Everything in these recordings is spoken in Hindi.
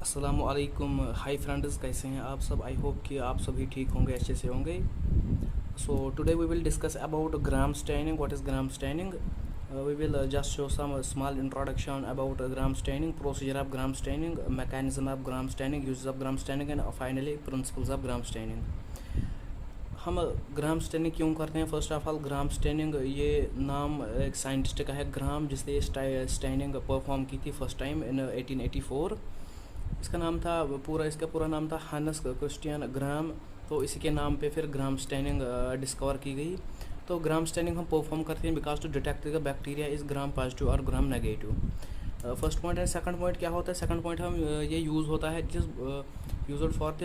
अस्सलामुअलैकुम। हाय फ्रेंड्स, कैसे हैं आप सब? आई होप कि आप सभी ठीक होंगे, अच्छे से होंगे। So today we will discuss about Gram staining. What is Gram staining? We will just show some small introduction about gram staining, procedure of gram staining, mechanism of gram staining, uses of gram staining, and finally principles of gram staining. हम ग्राम स्टेनिंग क्यों करते हैं? First of all, gram staining ये नाम एक साइंटिस्ट का है, ग्राम, जिसने ये स्टेनिंग परफॉर्म की थी फर्स्ट टाइम इन 1884. इसका पूरा नाम था हानस क्रिस्टियन ग्राम. तो इसी के नाम पे फिर ग्राम स्टेनिंग डिस्कवर की गई. तो ग्राम स्टेनिंग हम परफॉर्म करते हैं because to detect the bacteria is Gram positive और ग्राम नेगेटिव. फर्स्ट पॉइंट है. सेकंड पॉइंट क्या होता है? सेकंड पॉइंट हम ये यूज़ होता है जिस used for the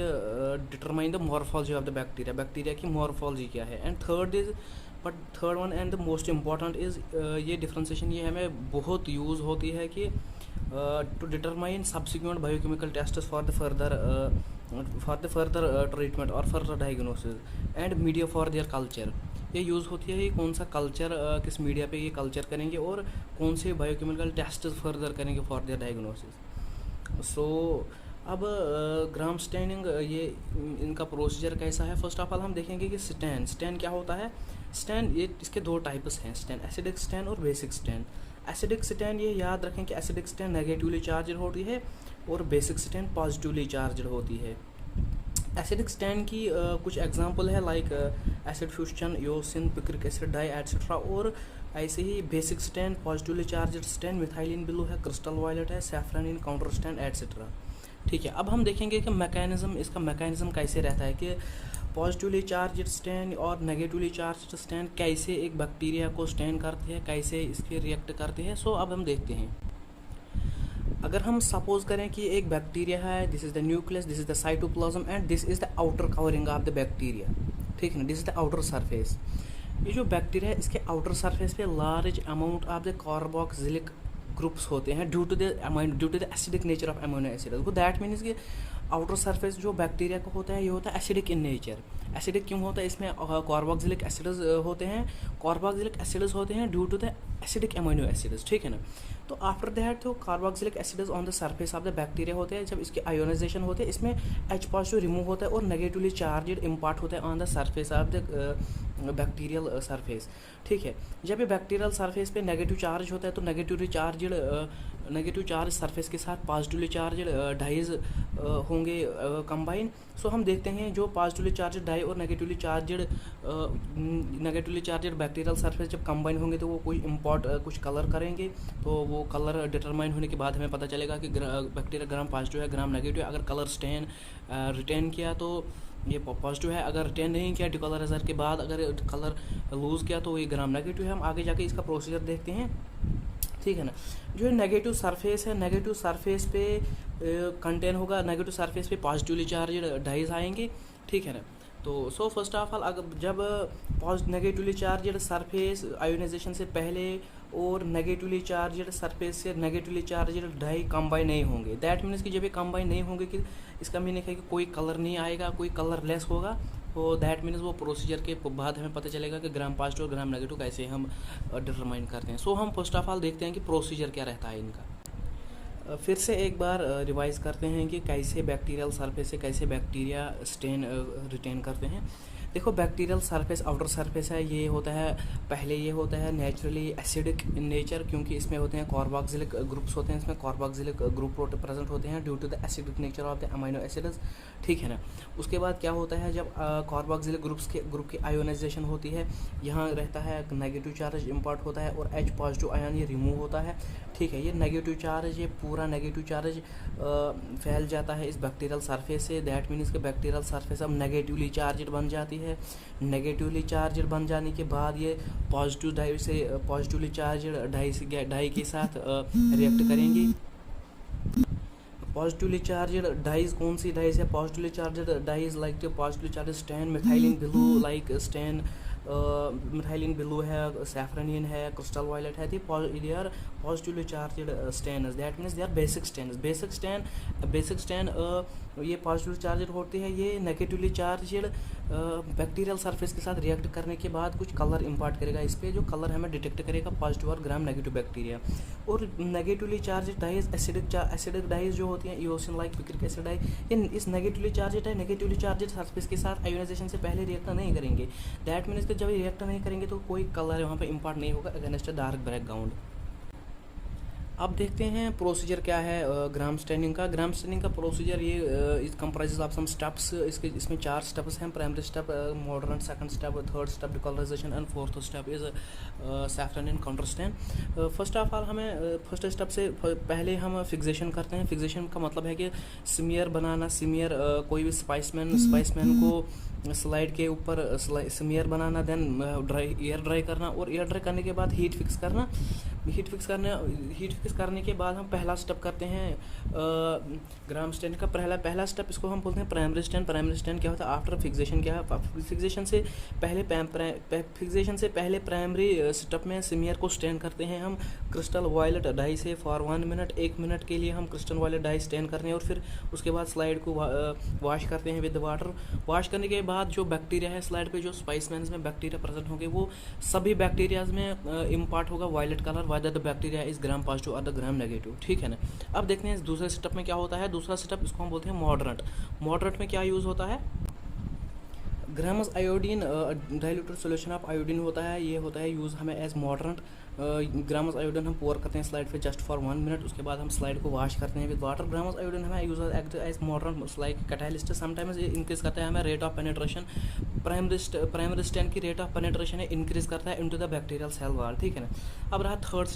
determine the morphology of the bacteria की मॉर्फोलॉजी क्या है. And third one and the most important is ये डिफ्रेंसिएशन ये हमें बहुत यूज़ होती है कि to determine subsequent biochemical test for the further treatment और further diagnosis and media for their culture. ये यूज़ होती है कि कौन सा कल्चर किस मीडिया पे ये कल्चर करेंगे और कौन से बायोकेमिकल टेस्ट फर्दर करेंगे फॉर देयर डायग्नोसिस. सो अब ग्राम स्टेनिंग ये इनका प्रोसीजर कैसा है? फर्स्ट ऑफ ऑल हम देखेंगे कि स्टेन क्या होता है. स्टेन ये इसके दो टाइप्स हैं, स्टेन एसिडिक स्टेन और बेसिक स्टेन. एसिडिक स्टेन ये याद रखें कि एसिडिक स्टेन नेगेटिवली चार्जड होती है और बेसिक स्टेन पॉजिटिवली चार्जड होती है. एसिडिक स्टेन की कुछ एग्जांपल है like acid fuchsin, eosin, picric acid, dye etcetera. और ऐसे ही basic stain positively charged stain methylene blue है, क्रिस्टल वायलेट है, सैफरन काउंटर स्टेन एटसेट्रा. ठीक है, अब हम देखेंगे कि इसका मैकेनिज्म कैसे रहता है कि पॉजिटिवली चार्जड स्टेन और नेगेटिवली चार्जड स्टेन कैसे एक बैक्टीरिया को स्टेन करते हैं, कैसे इसके रिएक्ट करते हैं. सो अब हम देखते हैं. अगर हम सपोज करें कि एक बैक्टीरिया है, this is the nucleus, this is the cytoplasm and this is the outer covering of the bacteria. ठीक है ना, this is the outer surface. ये जो बैक्टीरिया है इसके आउटर सरफेस पे large amount of the carboxylic groups होते हैं due to the acidic nature of amino acid. That means कि आउटर सरफेस जो बैक्टीरिया का होता है ये होता है एसिडिक इन नेचर. एसिडिक क्यों होता है? इसमें कार्बोक्सिलिक एसिड्स होते हैं. कार्बोक्सिलिक एसिड्स होते हैं due to the acidic amino acids. ठीक है ना. तो आफ्टर दैट तो carboxylic acids on the surface of the bacteria होते हैं. जब इसके आयोनाइजेशन होते हैं इसमें H पॉजिटिव रिमूव होता है और नेगेटिवली चार्जड इम्पार्ट होता है on the surface of the bacterial surface. ठीक है, जब ये बैक्टीरियल सरफेस पे नेगेटिव चार्ज होता है तो नेगेटिव चार्ज सरफेस के साथ पॉजिटिवली चार्ज डाइज होंगे कंबाइन. सो हम देखते हैं जो पॉजिटिवली चार्ज डाई और नेगेटिवली चार्जड बैक्टीरियल सरफेस जब कंबाइन होंगे तो वो कुछ कलर करेंगे. तो वो कलर डिटरमाइन होने के बाद हमें पता चलेगा कि बैक्टीरिया ग्राम पॉजिटिव है, ग्राम नेगेटिव है. अगर कलर स्टेन रिटेन किया तो ये पॉजिटिव है, अगर रिटेन नहीं किया डिकलराइजर के बाद अगर कलर लूज़ किया तो ये ग्राम नेगेटिव है. हम आगे जाके इसका प्रोसीजर देखते हैं. ठीक है ना. जो नेगेटिव सरफेस है, नेगेटिव सरफेस पे कंटेन होगा, नेगेटिव सरफेस पे पॉजिटिवली चार्ज डाइज आएंगे. ठीक है ना. तो सो फर्स्ट ऑफ ऑल अगर जब नेगेटिवली चार्जड सरफेस आयोनाइजेशन से पहले और नेगेटिवली चार्जड सरफेस से नेगेटिवली चार्जड डाई कंबाइन नहीं होंगे, दैट मीन्स कि जब ये कंबाइन नहीं होंगे कि इसका मीनिंग है कि कोई कलर नहीं आएगा, कोई कलर लेस होगा. तो दैट मीन्स वो प्रोसीजर के बाद हमें पता चलेगा कि ग्राम पॉजिटिव और ग्राम नेगेटिव कैसे हम डिटरमाइन करते हैं. सो हम फर्स्ट ऑफ ऑल देखते हैं कि प्रोसीजर क्या रहता है इनका. फिर से एक बार रिवाइज करते हैं कि कैसे बैक्टीरियल सरफेस से कैसे बैक्टीरिया स्टेन रिटेन करते हैं. देखो, बैक्टीरियल सरफेस आउटर सरफेस है, ये होता है नेचुरली एसिडिक इन नेचर, क्योंकि इसमें होते हैं कार्बोक्सिलिक ग्रुप्स होते हैं, इसमें कार्बोक्सिलिक ग्रुप प्रेजेंट होते हैं due to the acidic nature of the amino acids. ठीक है ना. उसके बाद क्या होता है, जब कार्बोक्सिलिक ग्रुप की आयोनाइजेशन होती है, यहाँ रहता है नेगेटिव चार्ज इम्पार्ट होता है और H पॉजिटिव आयन ये रिमूव होता है. ठीक है, ये नेगेटिव चार्ज, ये पूरा नेगेटिव चार्ज फैल जाता है इस बैक्टीरियल सरफेस से. दैट मीन्स कि बैक्टीरियल सरफेस अब नेगेटिवली चार्जड बन जाती है. नेगेटिवली चार्जड बन जाने के बाद ये पॉजिटिवली चार्जड डाई के साथ रिएक्ट करेंगी. पॉजिटिवली चार्जड डाइज कौन सी डाइज है? Positively charged dyes like positively charged stain, methylene blue like stain, methylene blue है, सैफरनियन है, क्रिस्टल वायलेट है. They are positively charged stains. That means they are basic stains. Basic stain ये पॉजिटिवली चार्जड होती है, ये नेगेटिवली चार्जड बैक्टीरियल सरफेस के साथ रिएक्ट करने के बाद कुछ कलर इम्पार्ट करेगा इस पर, जो कलर हमें डिटेक्ट करेगा पॉजिटिव और ग्राम नेगेटिव बैक्टीरिया। और negatively charge dyes acidic dyes जो होती हैं eosin like picric acid dye, ये इस नेगेटिवली चार्ज सरफेस के साथ आयोनाइजेशन से पहले रिएक्ट नहीं करेंगे। दैट मीन्स कि जब ये रिएक्ट नहीं करेंगे तो कोई कलर वहाँ पे इम्पार्ट नहीं होगा अगेंस्ट डार्क बैकग्राउंड। अब देखते हैं प्रोसीजर क्या है ग्राम स्टैंडिंग का। ग्राम स्टैंडिंग का प्रोसीजर ये इस कंप्राइजेस ऑफ सम स्टेप्स। इसमें 4 स्टेप्स हैं। प्राइमरी स्टेप मॉडर्न, second step, third step decolorization and fourth step is saffron and counterstain. First of all हमें फर्स्ट स्टेप से पहले हम फिक्सेशन करते हैं। फिक्सेशन का मतलब है कि स्मीयर बनाना। स्मीयर कोई भी स्पाइसमैन को स्लाइड के ऊपर स्मीयर बनाना, देन एयर ड्राई करना, और एयर ड्राई करने के बाद हीट फिक्स करने के बाद हम पहला स्टेप करते हैं ग्राम स्टैंड का। पहला स्टेप इसको हम बोलते हैं प्राइमरी स्टैंड। प्राइमरी स्टैंड क्या होता है? आफ्टर फिक्सेशन क्या है? फिक्सेशन से पहले प्राइमरी स्टेप में स्मीयर को स्टैंड करते हैं हम क्रिस्टल वायलेट डाई से फॉर 1 मिनट। 1 मिनट के लिए हम क्रिस्टल वायलेट डाई स्टैंड करते हैं, और फिर उसके बाद स्लाइड को वॉश करते हैं विद वाटर। वॉश करने के बाद जो बैक्टीरिया है स्लाइड पे, जो स्पाइसमैन्स में बैक्टीरिया प्रेजेंट होंगे, वो सभी बैक्टीरियाज में इम्पार्ट होगा violet colour, whether the bacteria is Gram positive और द ग्राम नेगेटिव। ठीक है ना। अब देखते हैं दूसरे स्टेप में क्या होता है। दूसरा स्टेप इसको हम बोलते हैं मॉडरेट। मॉडरेट में क्या यूज़ होता है? Grams iodine diluted solution of iodine होता है। ये होता है यूज़ हमें एज मॉडरेंट। ग्रामस आयोडीन हम पोर करते हैं स्लाइड पे जस्ट फॉर 1 मिनट। उसके बाद हम स्लाइड को वॉश करते हैं विद वाटर। ग्रामस आयोडीन हमें use act as mordant like catalyst. Sometimes ये इंक्रीज करता है हमें rate of penetration. Primary stain की रेट ऑफ पेनिट्रेशन है इंक्रीज करता है into the bacterial cell wall. ठीक है ना। अब रहा थर्ड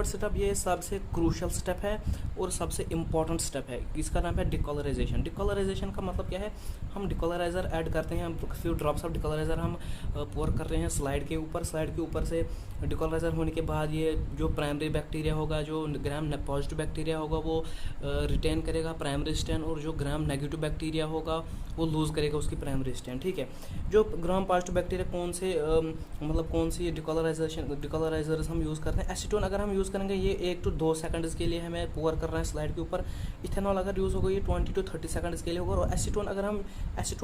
स्टेप। ये सबसे क्रूशल स्टेप है और सबसे इंपॉर्टेंट स्टेप है। इसका नाम है डिकलराइजेशन। डिकलराइजेशन का मतलब क्या है? हम डिकलराइजर ऐड करते हैं। फ्यू ड्रॉप्स ऑफ डिकलराइजर हम पोर कर रहे हैं स्लाइड के ऊपर। स्लाइड के ऊपर से डिकलराइजर होने के बाद ये जो प्राइमरी बैक्टीरिया होगा, जो ग्राम पॉजिटिव बैक्टीरिया होगा, वो रिटेन करेगा प्राइमरी स्टैंड, और जो ग्राम नेगेटिव बैक्टीरिया होगा वो लूज़ करेगा उसकी प्राइमरी स्टैंड। ठीक है। जो ग्राम पॉजिटिव बैक्टीरिया कौन सी डिकलराइजर्स हम यूज़ करते हैं? एसीटोन अगर हम यूज़ करेंगे ये 1 to 2 सेकंड्स के लिए हमें पोर कर रहे हैं स्लाइड के ऊपर। इथेनॉल अगर यूज़ होगा ये 20 to 30 सेकंड्स के लिए होगा। और एसीटोन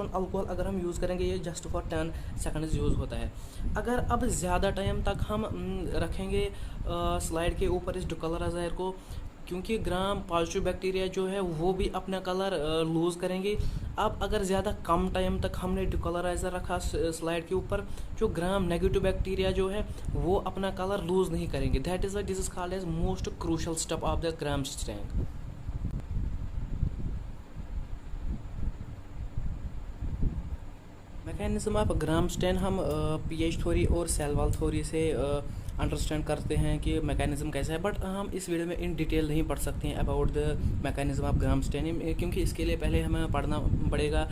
अल्कोहल अगर हम यूज़ करेंगे ये जस्ट फॉर 10 सेकंड्स यूज़ होता है। अगर अब ज़्यादा टाइम तक हम रखेंगे स्लाइड के ऊपर इस डिकलराइजर को, क्योंकि ग्राम पॉजिटिव बैक्टीरिया जो है वो भी अपना कलर लूज़ करेंगे। अब अगर ज़्यादा कम टाइम तक हमने डिकलराइजर रखा स्लाइड के ऊपर, जो ग्राम नेगेटिव बैक्टीरिया जो है वो अपना कलर लूज़ नहीं करेंगे। That is why this is called as most crucial step of the Gram stain. Mechanism of Gram stain हम पीएच थ्योरी और सेल वॉल थ्योरी से अंडरस्टैंड करते हैं कि मैकेनिज्म कैसा है, बट हम इस वीडियो में इन डिटेल नहीं पढ़ सकते हैं about the mechanism of Gram stain, क्योंकि इसके लिए पहले हमें पढ़ना पड़ेगा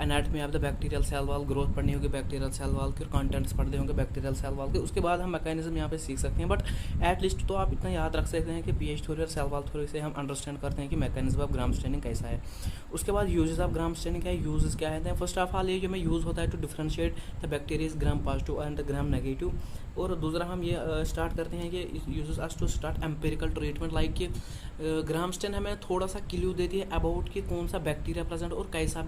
anatomy of the bacterial cell wall, growth पढ़नी होगी बैक्टीरियल सेल वॉल के, कंटेंट्स पढ़ने होंगे बैक्टीरियल सेल वॉल के। उसके बाद हम मैकेनिज्म यहाँ पे सीख सकते हैं। बट एटलीस्ट तो आप इतना याद रख सकते हैं कि पीएच थ्योरी और सेल वॉल थ्योरी से हम अंडरस्टैंड करते हैं कि मैकेनिज्म ऑफ ग्राम स्टैंडिंग कैसा है। उसके बाद यूजेस ऑफ ग्राम स्टैंडिंग क्या है, यूजेस क्या है? फर्स्ट ऑफ ऑल ये जो में यूज़ होता है to differentiate the bacteria Gram positive and the Gram negative. और दूसरा हम ये स्टार्ट करते हैं कि uses us to start empirical treatment, like कि ग्राम स्टैंड हमें थोड़ा सा क्लू देती है अबाउट कि कौन सा बैक्टीरिया प्रेजेंट और कैसा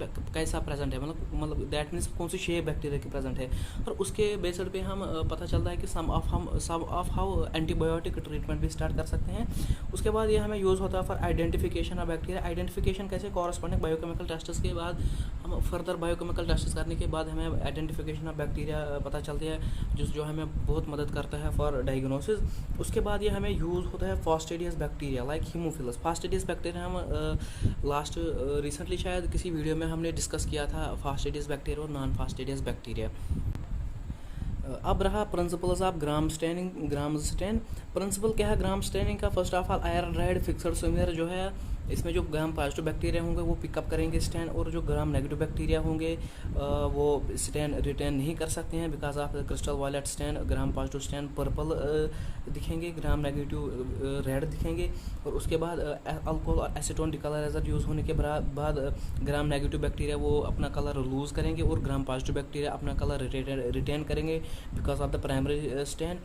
प्रेजेंट है, मतलब दैट मीन्स कौन सी शेप बैक्टीरिया की प्रेजेंट है। और उसके बेसिस पे हम पता चलता है कि सम ऑफ हाउ एंटीबायोटिक ट्रीटमेंट भी स्टार्ट कर सकते हैं। उसके बाद ये हमें यूज़ होता है for identification of bacteria. Identification कैसे? कॉरस्पॉन्डिंग बायोकेमिकल टेस्ट्स के बाद हम फर्दर बायोकेमिकल टेस्ट करने के बाद हमें आइडेंटिफिकेशन ऑफ बैक्टीरिया पता चलती है, जो हमें बहुत मदद करता है फॉर डायग्नोसिस। उसके बाद ये हमें यूज़ होता है fastidious bacteria like Haemophilus. Fastidious bacteria हम लास्ट रिसेंटली शायद किसी वीडियो में हमने डिस्कस किया था फास्टिडियस बैक्टीरिया और नॉन फास्टिडियस बैक्टीरिया। अब रहा principles of Gram stain. Principle क्या है ग्राम स्टैंडिंग का? First of all iron fixed smear जो है, इसमें जो ग्राम पॉजिटिव बैक्टीरिया होंगे वो पिकअप करेंगे स्टैंड, और जो ग्राम नेगेटिव बैक्टीरिया होंगे वो स्टैंड रिटेन नहीं कर सकते हैं because of crystal violet stain. Gram positive stain purple दिखेंगे, ग्राम नेगेटिव रेड दिखेंगे। और उसके बाद अल्कोहल और एसीटोन डिकलराइजर यूज़ होने के बाद ग्राम नेगेटिव बैक्टीरिया वो अपना कलर लूज़ करेंगे और ग्राम पॉजिटिव बैक्टीरिया अपना कलर रिटेन करेंगे because of the primary stand.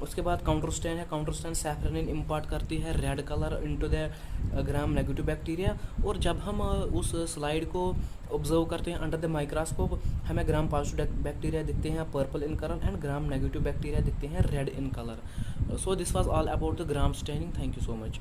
उसके बाद काउंटर स्टैन है, काउंटर स्टैन सैफरनिन इम्पार्ट करती है red colour into the Gram negative bacteria. और जब हम उस स्लाइड को ऑब्जर्व करते हैं अंडर द माइक्रोस्कोप, हमें ग्राम पॉजिटिव बैक्टीरिया दिखते हैं purple in colour and gram negative bacteria दिखते हैं red in colour. So this was all about the gram staining. Thank you so much.